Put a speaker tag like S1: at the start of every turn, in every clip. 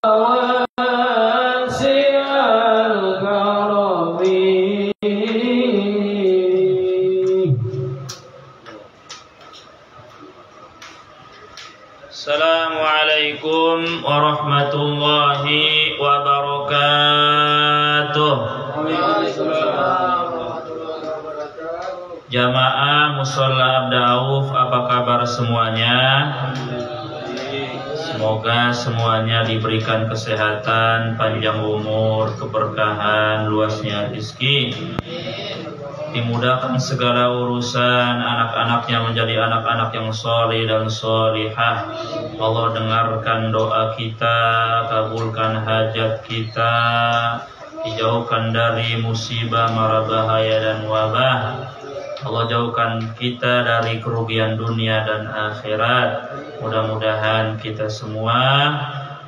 S1: Assalamualaikum warahmatullahi wabarakatuh. Jamaah Musholla Abda Auf, apa kabar semuanya? Semoga semuanya diberikan kesehatan, panjang umur, keberkahan, luasnya rezeki, dimudahkan segala urusan, anak-anaknya menjadi anak-anak yang soleh dan solihah. Allah dengarkan doa kita, kabulkan hajat kita, dijauhkan dari musibah, mara bahaya dan wabah. Allah jauhkan kita dari kerugian dunia dan akhirat. Mudah-mudahan kita semua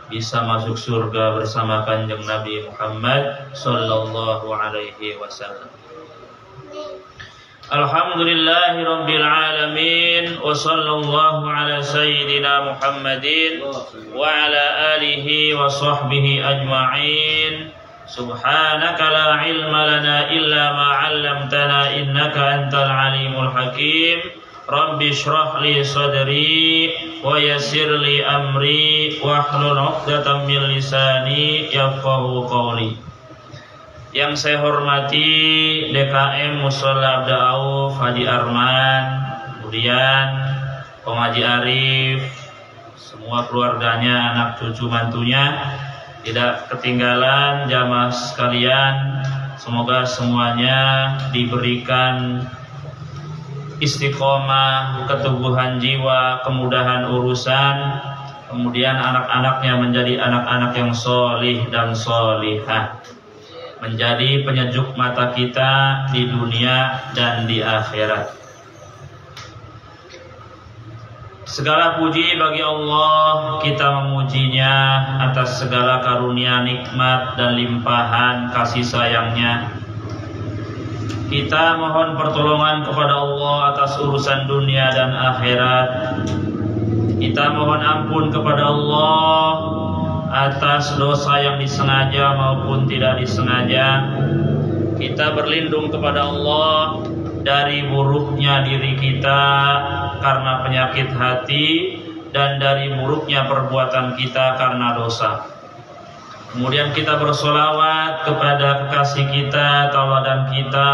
S1: bisa masuk surga bersama Kanjeng Nabi Muhammad sallallahu alaihi wasallam. Alhamdulillahi rabbil alamin, wa sallallahu ala sayyidina Muhammadin wa ala alihi wa sahbihi ajma'in. Subhanaka la ilma lana illa ma 'allamtana innaka antal alimul hakim. Rabbi shrah li sadri wa yassir li amri wahlul 'uqdatam min lisani yafqahu qawli. Yang saya hormati DKM Musholla Abda Auf Haji Arman, kemudian Pengaji Arif, semua keluarganya, anak cucu mantunya, tidak ketinggalan jamaah sekalian. Semoga semuanya diberikan istiqomah, keteguhan jiwa, kemudahan urusan, kemudian anak-anaknya menjadi anak-anak yang solih dan solihah, menjadi penyejuk mata kita di dunia dan di akhirat. Segala puji bagi Allah, kita memujinya atas segala karunia, nikmat dan limpahan kasih sayangnya. Kita mohon pertolongan kepada Allah atas urusan dunia dan akhirat. Kita mohon ampun kepada Allah atas dosa yang disengaja maupun tidak disengaja. Kita berlindung kepada Allah dari buruknya diri kita karena penyakit hati dan dari buruknya perbuatan kita karena dosa. Kemudian kita bersolawat kepada kekasih kita, tauladan kita,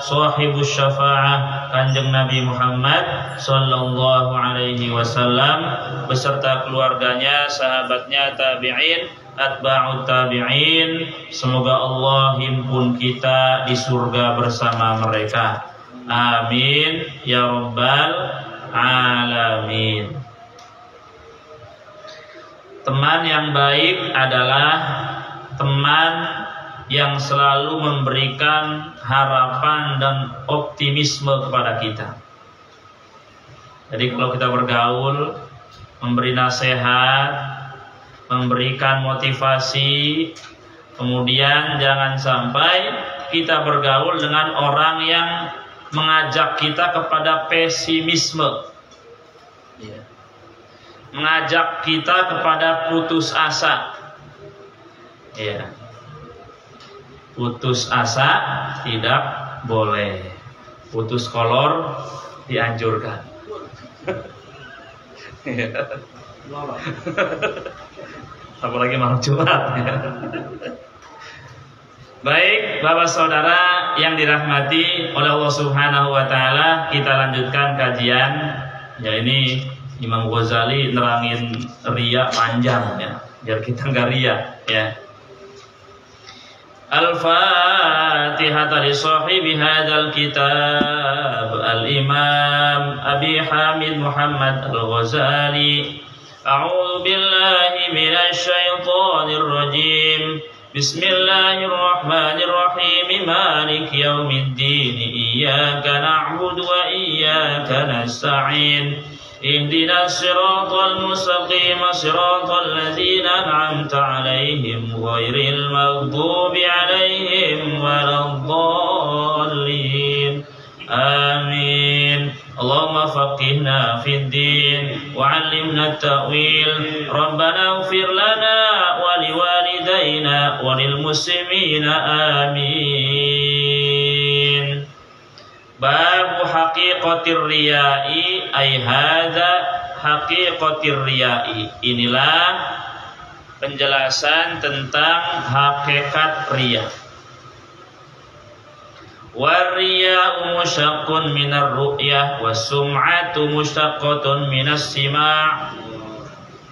S1: sahibus syafa'ah, Kanjeng Nabi Muhammad sallallahu alaihi wasallam beserta keluarganya, sahabatnya, tabi'in, atba'ut tabi'in. Semoga Allah himpun kita di surga bersama mereka. Amin ya rabbal alamin. Teman yang baik adalah teman yang selalu memberikan harapan dan optimisme kepada kita. Jadi kalau kita bergaul, memberi nasihat, memberikan motivasi, kemudian jangan sampai kita bergaul dengan orang yang mengajak kita kepada pesimisme, mengajak kita kepada putus asa. Ya, putus asa tidak boleh, putus kolor dianjurkan. Apalagi malam Jumat. Baik, Bapak Saudara yang dirahmati oleh Allah Subhanahu wa taala, kita lanjutkan kajian. Ya, ini Imam Ghazali nerangin riya panjang ya, biar kita enggak riya ya. Al-Fatihah li sahibi hadzal kitab Al-Imam Abi Hamid Muhammad Al-Ghazali. A'udzu billahi minasy syaithanir rajim. Bismillahirrahmanirrahim. Maliki yaumiddin. Iyyaka na'budu wa iyyaka nasta'in. Ihdinas siratal mustaqim, siratal ladzina an'amta 'alaihim ghairil maghdubi 'alaihim waladdallin. Amin. Allahumma faqihna fid din wa 'allimna at-ta'wil. Rabbana ighfir lana wa walidayna walil muslimina amin. Babu haqiqatir riya'i ay hadza haqiqatir riya'i. Inilah penjelasan tentang hakikat riya. Warriya'u musyaqqun minar ru'yah was-sum'atu musyaqqatun minas sima'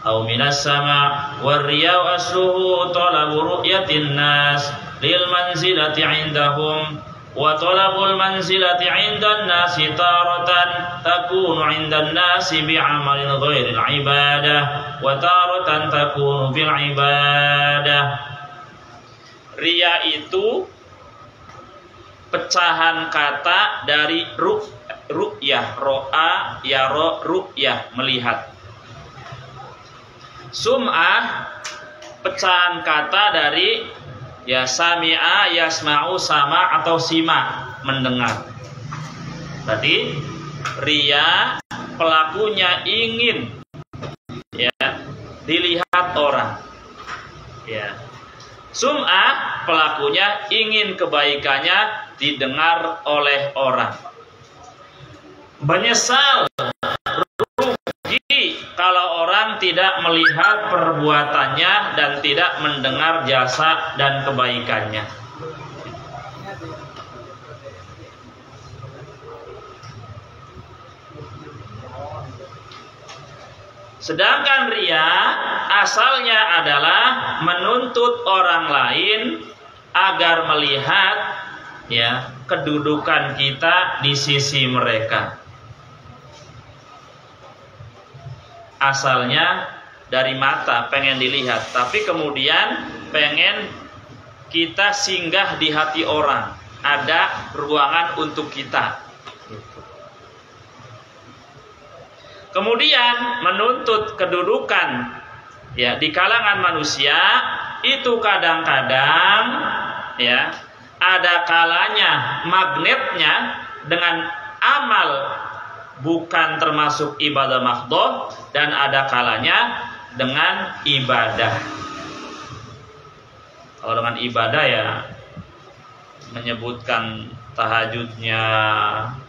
S1: atau minas sama'. Warriya'u asluhu talabu ru'yatin nas lil manzilati 'indahum wa talabul manzilati 'indan nasi taratan takunu 'indan nasi bi'amalin ghairil ibadah wa taratan takunu bil ibadah. Riya itu pecahan kata dari ru'yah, ro'a, yaro, ru'yah, melihat. Sum'ah, pecahan kata dari ya sami'a, yasma'u, sama atau sima, mendengar. Tadi riya pelakunya ingin ya dilihat orang. Ya. Sum'ah pelakunya ingin kebaikannya didengar oleh orang. Menyesal, rugi kalau orang tidak melihat perbuatannya dan tidak mendengar jasa dan kebaikannya. Sedangkan riya asalnya adalah menuntut orang lain agar melihat ya kedudukan kita di sisi mereka. Asalnya dari mata pengen dilihat, tapi kemudian pengen kita singgah di hati orang, ada ruangan untuk kita. Kemudian menuntut kedudukan ya di kalangan manusia itu kadang-kadang ya ada kalanya magnetnya dengan amal bukan termasuk ibadah mahdhah dan ada kalanya dengan ibadah. Kalau dengan ibadah ya menyebutkan tahajudnya,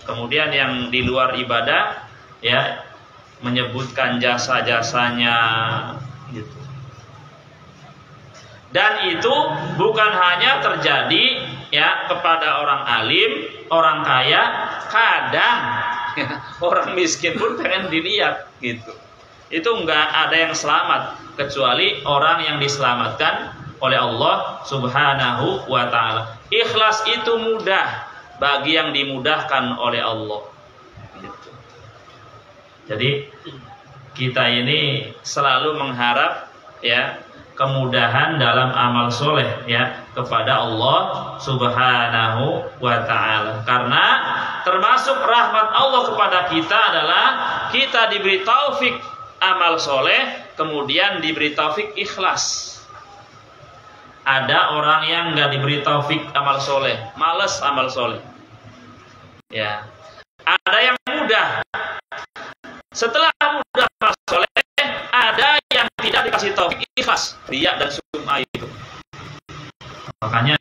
S1: kemudian yang di luar ibadah ya menyebutkan jasa-jasanya gitu. Dan itu bukan hanya terjadi ya kepada orang alim, orang kaya, kadang ya, orang miskin pun pengen dilihat gitu. Itu enggak ada yang selamat kecuali orang yang diselamatkan oleh Allah Subhanahu wa taala. Ikhlas itu mudah bagi yang dimudahkan oleh Allah. Gitu. Jadi kita ini selalu mengharap ya kemudahan dalam amal soleh ya kepada Allah Subhanahu wa ta'ala. Karena termasuk rahmat Allah kepada kita adalah kita diberi taufik amal soleh, kemudian diberi taufik ikhlas. Ada orang yang nggak diberi taufik amal soleh, males amal soleh. Ya, ada yang mudah. Setelah mudah amal soleh, ada yang tidak dikasih taufik ikhlas, riya dan sum'ah itu. Makanya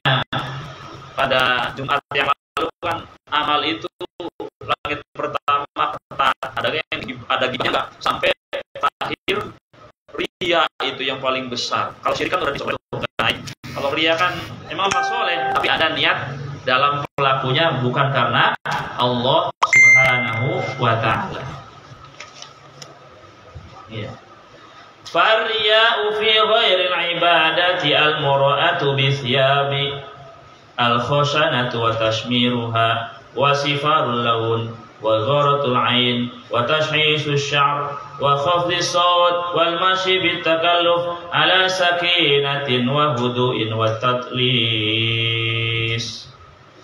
S1: pada Jumat yang lalu kan amal itu langit pertama ketat, ada gibahnya nggak sampai terakhir riya itu yang paling besar. Kalau syirik kan udah dicoba naik. Kalau riya kan emang amal soleh, tapi ada niat dalam pelakunya bukan karena Allah Subhanahu wa ta'ala. Ya. Farya'u fi ghairil ibadati al-mura'atu bi thiyabi al-khushanatu wa tashmiruha wa sifarul laun wa gharatul ain wa tashhisus sya'r wa khafdis sawt wal mashi bit takalluf ala sakinatin wa hudu'in wa tatlis.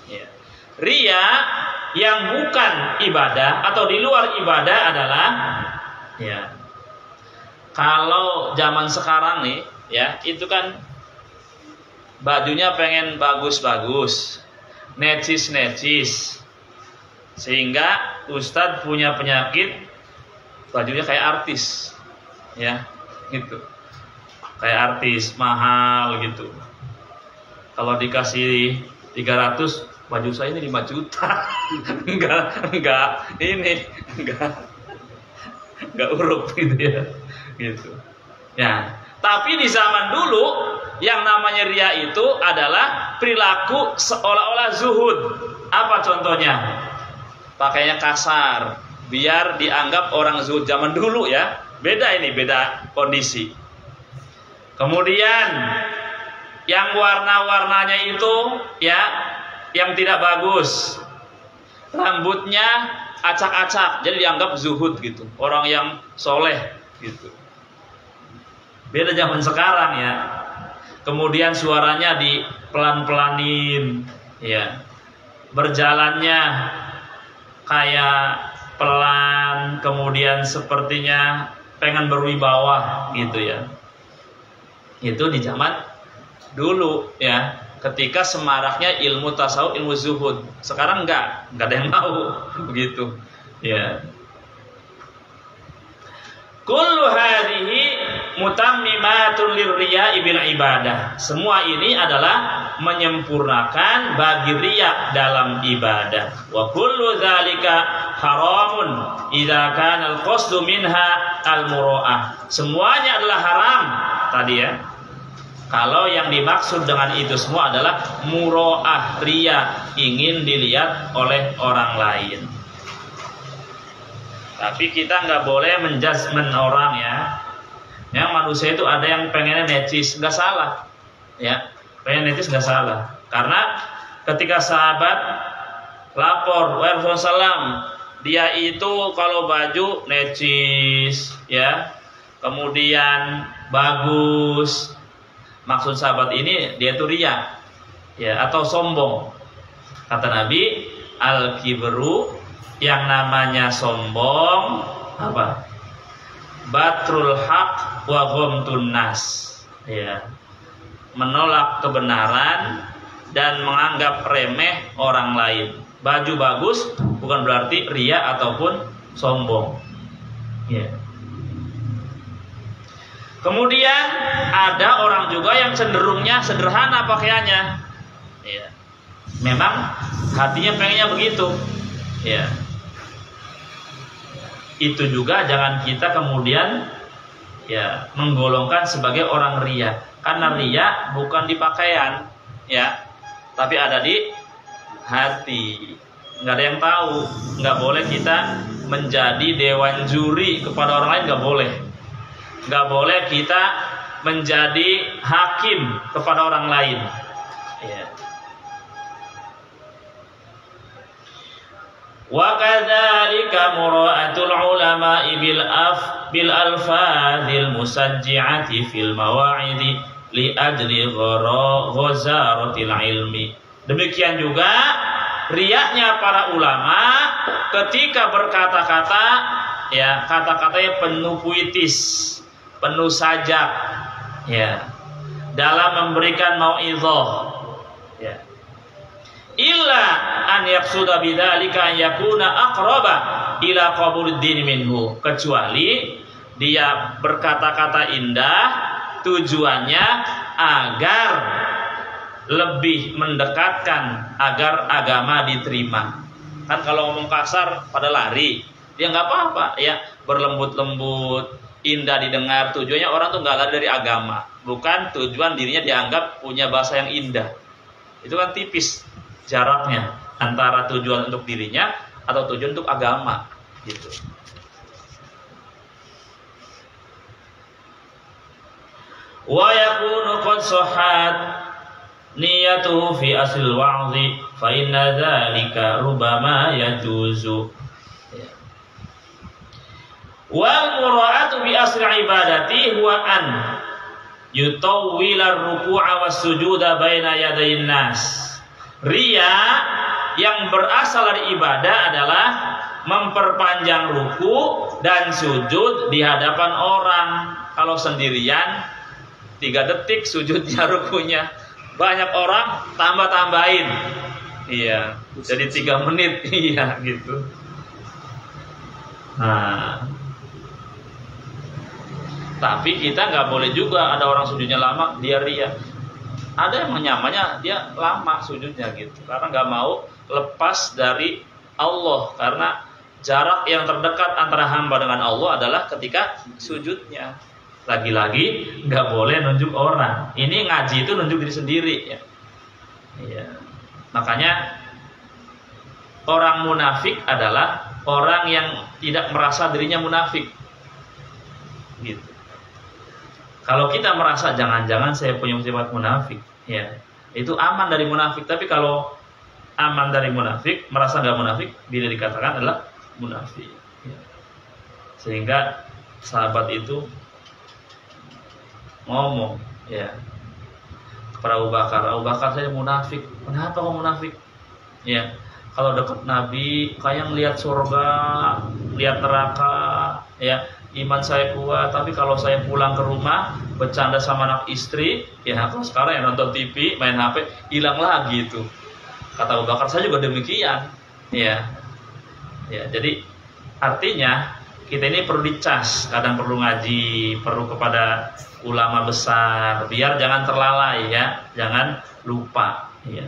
S1: Ya. Riya yang bukan ibadah atau di luar ibadah adalah ya kalau zaman sekarang nih ya itu kan bajunya pengen bagus-bagus, necis-necis, sehingga Ustadz punya penyakit bajunya kayak artis ya gitu. kayak artis mahal gitu. Kalau dikasih 300, baju saya ini 5 juta. enggak uruk gitu ya. Gitu. Ya, tapi di zaman dulu yang namanya riya itu adalah perilaku seolah-olah zuhud. Apa contohnya? Pakainya kasar biar dianggap orang zuhud zaman dulu ya. Beda kondisi. Kemudian yang warna-warnanya itu ya yang tidak bagus. Rambutnya acak-acak, jadi dianggap zuhud gitu. Orang yang soleh gitu. Beda zaman sekarang ya. Kemudian suaranya dipelan-pelanin ya. Berjalannya kayak pelan, kemudian sepertinya pengen berwibawa gitu ya. Itu di zaman dulu ya, ketika semaraknya ilmu tasawuf, ilmu zuhud. Sekarang enggak ada yang mau begitu ya. Kullu hadhihi mutammimatun lirriya'i bil ibadah. Semua ini adalah menyempurnakan bagi riya dalam ibadah. Wa kullu dzalika haramun idza kana al-qasdu minha al-mura'ah. Semuanya adalah haram tadi ya. Kalau yang dimaksud dengan itu semua adalah mura'ah, riya, ingin dilihat oleh orang lain. Tapi kita nggak boleh menjudgment orang ya. Yang manusia itu ada yang pengennya necis, nggak salah. Ya, pengen necis nggak salah. Karena ketika sahabat lapor, wahai Rasulullah, dia itu kalau baju necis, ya, kemudian bagus. Maksud sahabat ini dia itu riya, ya, atau sombong. Kata Nabi, al-kibru, yang namanya sombong apa? Batrul haq wa ghamtun nas, ya. Menolak kebenaran dan menganggap remeh orang lain. Baju bagus bukan berarti riya ataupun sombong. Ya. Kemudian ada orang juga yang cenderungnya sederhana pakaiannya. Ya. Memang hatinya pengennya begitu. Ya. Itu juga jangan kita kemudian ya menggolongkan sebagai orang riya. Karena riya bukan di pakaian, ya, tapi ada di hati. Nggak ada yang tahu. Nggak boleh kita menjadi dewan juri kepada orang lain, nggak boleh. Nggak boleh kita menjadi hakim kepada orang lain. Ya. Wa kadzalika mura'atul ulama'i bil alfazil musajji'ati fil mawa'idi li ajli ghazaratil ilmi. Demikian juga riyaknya para ulama ketika berkata-kata, ya, kata-katanya penuh puitis, penuh sajak, ya, dalam memberikan mau'izah, ya. Illa an yaqsuda bidzalika an yakuna aqraba ila qabuliddin minhu, kecuali dia berkata-kata indah tujuannya agar lebih mendekatkan agar agama diterima. Kan kalau ngomong kasar pada lari, dia nggak apa-apa ya, berlembut-lembut, indah didengar, tujuannya orang tuh nggak lari dari agama, bukan tujuan dirinya dianggap punya bahasa yang indah. Itu kan tipis jaraknya antara tujuan untuk dirinya atau tujuan untuk agama gitu. Wa yakunu qad sahhat niyatuhu fi asl wa'dhi fa inna dzalika rubama yajuzu. Wal mura'atu bi asl ibadati huwa an yutawwila ar-ruku'a was sujuda baina yadayin nas. Riya yang berasal dari ibadah adalah memperpanjang ruku dan sujud di hadapan orang. Kalau sendirian 3 detik sujudnya, rukunya. Banyak orang tambah-tambahin. Iya, jadi 3 menit. Iya, gitu. Nah, Tapi kita nggak boleh juga ada orang sujudnya lama dia ria. Ada yang nyamanya dia lama sujudnya gitu, karena nggak mau lepas dari Allah, karena jarak yang terdekat antara hamba dengan Allah adalah ketika sujudnya. Lagi-lagi nggak boleh nunjuk orang. Ini ngaji itu nunjuk diri sendiri ya. Ya. Makanya orang munafik adalah orang yang tidak merasa dirinya munafik. Gitu. Kalau kita merasa jangan-jangan saya punya sifat munafik, ya itu aman dari munafik. Tapi kalau aman dari munafik, merasa nggak munafik, bila dikatakan adalah munafik. Ya. Sehingga sahabat itu ngomong ya kepada Abu Bakar, saya munafik. Kenapa kau munafik? Ya, kalau dekat Nabi kayak ngelihat surga, lihat neraka, ya iman saya kuat. Tapi kalau saya pulang ke rumah bercanda sama anak istri, ya kalau sekarang yang nonton TV, main HP, hilang lagi itu. Kata Abu Bakar, saya juga demikian. Ya, jadi artinya kita ini perlu dicas, kadang perlu ngaji, perlu kepada ulama besar, biar jangan terlalai ya, jangan lupa ya.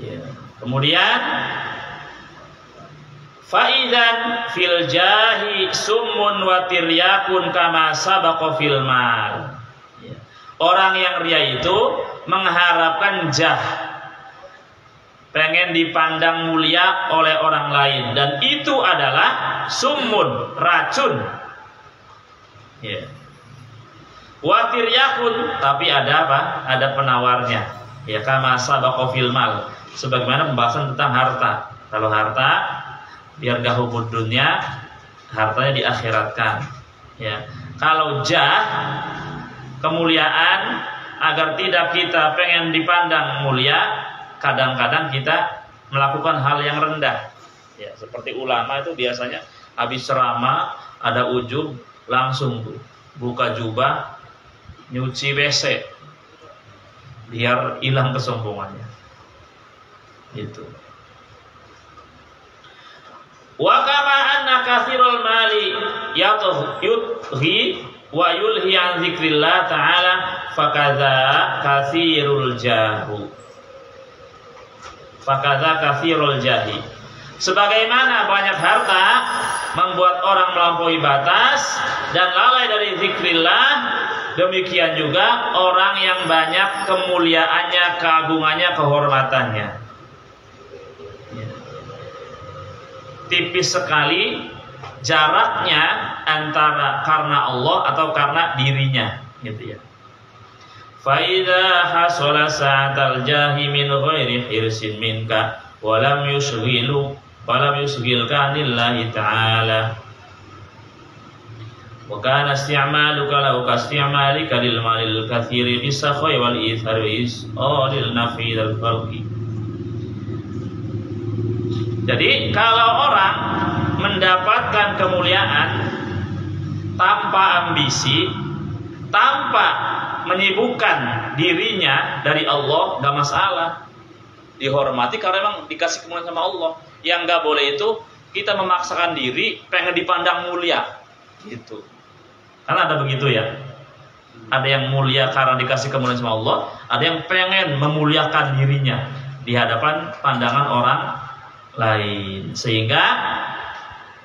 S1: Ya. Kemudian faidan fil jahi summun wa tiryakun kama sabaqa fil mal. Ya. Orang yang ria itu mengharapkan jah, pengen dipandang mulia oleh orang lain, dan itu adalah summun, racun. Ya. Watir yakun, tapi ada apa? Ada penawarnya. Ya, kama sabaqa fil mal. Sebagaimana pembahasan tentang harta. Kalau harta biar gak hubud dunia, hartanya diakhiratkan. Ya. Kalau jah, kemuliaan, agar tidak kita pengen dipandang mulia, kadang-kadang kita melakukan hal yang rendah. Ya, seperti ulama itu biasanya habis ceramah ada ujub, langsung buka jubah, nyuci WC, biar hilang kesombongannya. Gitu. Wa kama anna katsirul mali yudhi wa yulhi an dzikrillah ta'ala fakadza katsirul jahu. Fakadza katsirul jahi. Sebagaimana banyak harta membuat orang melampaui batas dan lalai dari zikrillah, demikian juga orang yang banyak kemuliaannya, keagungannya, kehormatannya. Ya. Tipis sekali jaraknya antara karena Allah atau karena dirinya, gitu ya. Faida hasala sa'atal jahi min ghairi hirsin minka walam yusghilka lillahi ta'ala wa kana isti'maluka lahu ka isti'malika lil malil katsiri bisakhi wal ithar lil nafi dal farqi. Jadi kalau orang mendapatkan kemuliaan tanpa ambisi, tanpa menyibukkan dirinya dari Allah, gak masalah, dihormati karena memang dikasih kemuliaan sama Allah. Yang gak boleh itu kita memaksakan diri pengen dipandang mulia gitu, karena ada begitu ya, ada yang mulia karena dikasih kemuliaan sama Allah, ada yang pengen memuliakan dirinya di hadapan pandangan orang lain, sehingga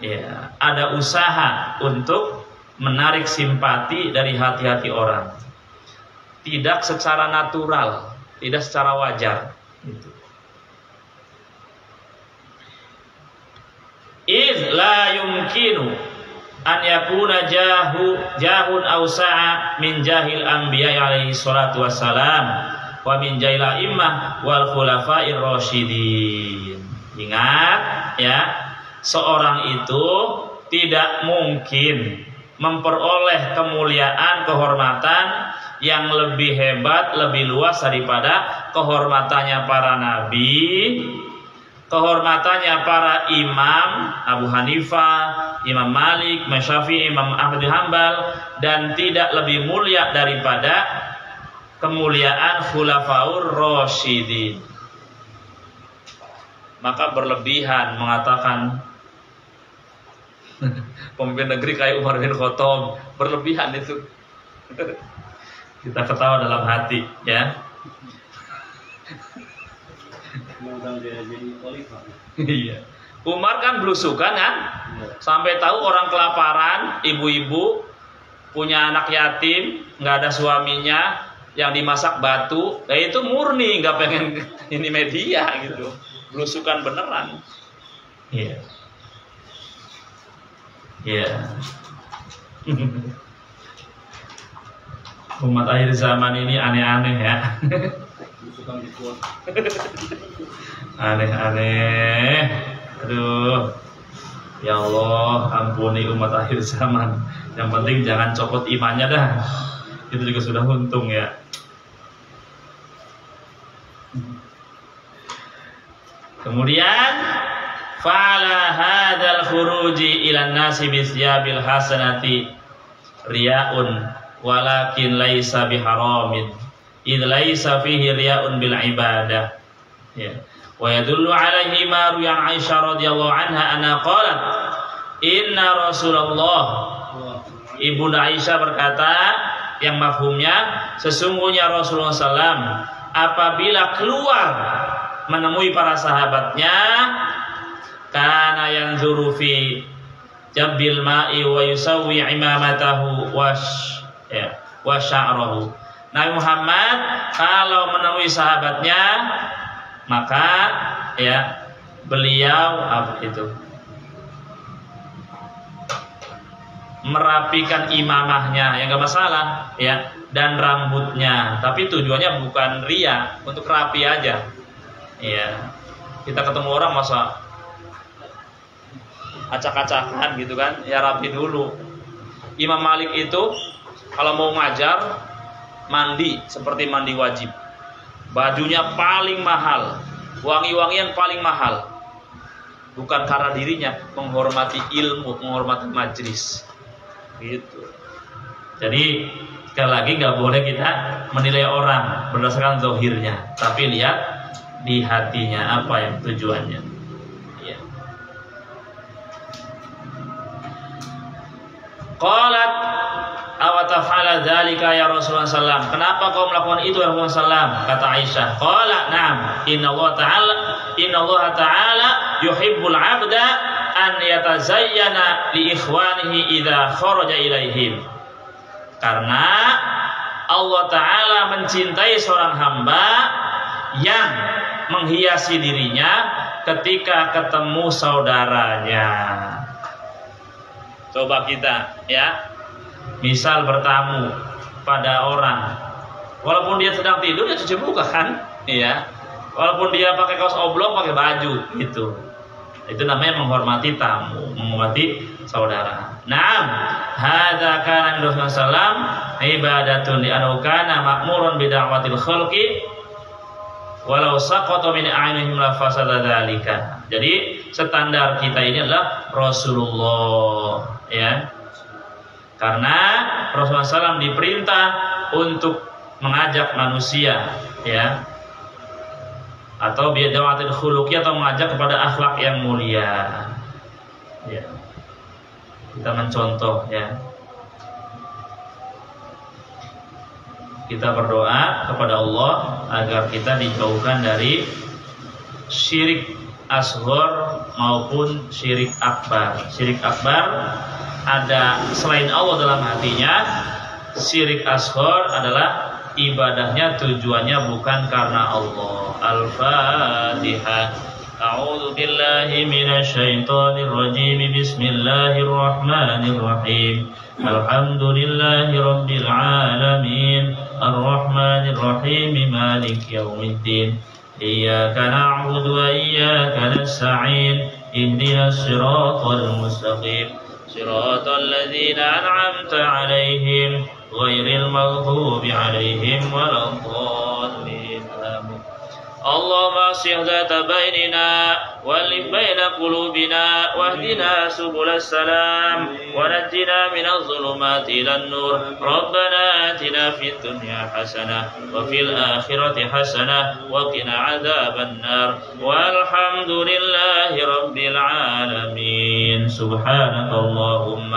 S1: ya ada usaha untuk menarik simpati dari hati-hati orang, tidak secara natural, tidak secara wajar. Gitu. Iz la yumkinu an yakuna jahun awsa'a min jahil anbiya alaihi salatu wassalam wa min jahil a'immah wal khulafa'ir rasyidin. Ingat ya, seorang itu tidak mungkin memperoleh kemuliaan, kehormatan yang lebih hebat, lebih luas daripada kehormatannya para nabi, kehormatannya para imam Abu Hanifah, Imam Malik, Imam Syafi'i, Imam Ahmad bin Hanbal, dan tidak lebih mulia daripada kemuliaan khulafaur rasyidin. maka berlebihan mengatakan pemimpin negeri kayak Umar bin Khattab, berlebihan itu. Kita ketawa dalam hati, ya. Iya. Umar kan belusukan kan, sampai tahu orang kelaparan, ibu-ibu punya anak yatim, nggak ada suaminya, yang dimasak batu, itu murni nggak pengen ini media gitu, belusukan beneran. Iya. Iya. Umat akhir zaman ini aneh-aneh ya. Aneh-aneh. Aduh. Ya Allah, ampuni umat akhir zaman. Yang penting jangan copot imannya dah. Itu juga sudah untung ya. Kemudian fa'ala hadzal khuruji ilan nasi bisyabil hasanati riya'un walakin laisa biharamin id laisa fihi riya'un bil ibadah, ya. Wa yadullu alaihi ma ruya Aisyah radhiyallahu anha anna qalat inna Rasulullah, Ibunda Aisyah berkata yang mafhumnya sesungguhnya Rasulullah SAW apabila keluar menemui para sahabatnya kana yanzuru fi jabbil ma'i wa yusawwi imamatahu wa sya'rahu. Nabi Muhammad kalau menemui sahabatnya maka ya beliau merapikan imamahnya, yang enggak masalah ya, dan rambutnya, tapi tujuannya bukan ria, untuk rapi aja. Ya, kita ketemu orang masa acak-acakan gitu kan, ya rapi dulu. Imam Malik itu kalau mau ngajar mandi seperti mandi wajib, bajunya paling mahal, wangi-wangian paling mahal, bukan karena dirinya, menghormati ilmu, menghormati majlis gitu. Jadi sekali lagi nggak boleh kita menilai orang berdasarkan zahirnya, tapi lihat di hatinya apa yang tujuannya. Ya. Qalat aw taf'ala dzalika ya Rasulullah sallam. Kenapa kau melakukan itu ya Rasulullah sallam? Kata Aisyah. Qala na'am. Inna Allah ta'ala yuhibbul 'abda an yatazayyana li ikhwanihi idza kharaja ilaihim. Karena Allah Ta'ala mencintai seorang hamba yang menghiasi dirinya ketika ketemu saudaranya. Coba kita ya, misal bertamu pada orang, walaupun dia sedang tidur ya cuci muka kan, ya. Walaupun dia pakai kaos oblong, pakai baju gitu. Itu namanya menghormati tamu, menghormati saudara. Naam, hadza kana Rasulullah sallam ibadatun li annahu kana ma'murun bi da'watil khalqi walau saqata min a'yunihim la fasada dzalika. Jadi standar kita ini adalah Rasulullah, ya. Karena Rasulullah SAW diperintah untuk mengajak manusia, ya, atau bidawatil khuluqi, atau mengajak kepada akhlak yang mulia, ya. Kita mencontoh, ya. Kita berdoa kepada Allah agar kita dijauhkan dari syirik asghar maupun syirik akbar. Syirik akbar ada selain Allah dalam hatinya. Syirik asghar adalah ibadahnya tujuannya bukan karena Allah. Al-Fatihah. A'udzu billahi minasy syaithanir rajim. Bismillahirrahmanirrahim. Alhamdulillahi rabbil alamin. Ar-Rahmanir Rahim. Maliki yaumiddin. Iyyaka na'budu wa iyyaka nasta'in. Ihdinas siratal mustaqim. Siratal ladzina an'amta 'alaihim ghairil maghdubi 'alaihim waladdallin. Allahumma aslih dzata bainina وألف بين قلوبنا واهدنا سبل السلام ونجنا من الظلمات إلى النور ربنا آتنا في الدنيا حسنة وفي الآخرة حسنة وقنا عذاب النار والحمد لله رب العالمين سبحانك اللهم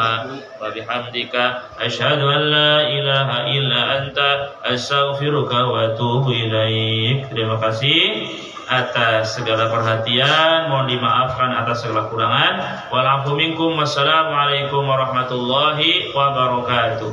S1: وبحمدك أشهد أن لا إله إلا أنت أستغفرك وأتوب إليك. Terima kasih atas segala perhatian, mohon dimaafkan atas segala kurangan. Walafu minkum, wassalamualaikum warahmatullahi wabarakatuh.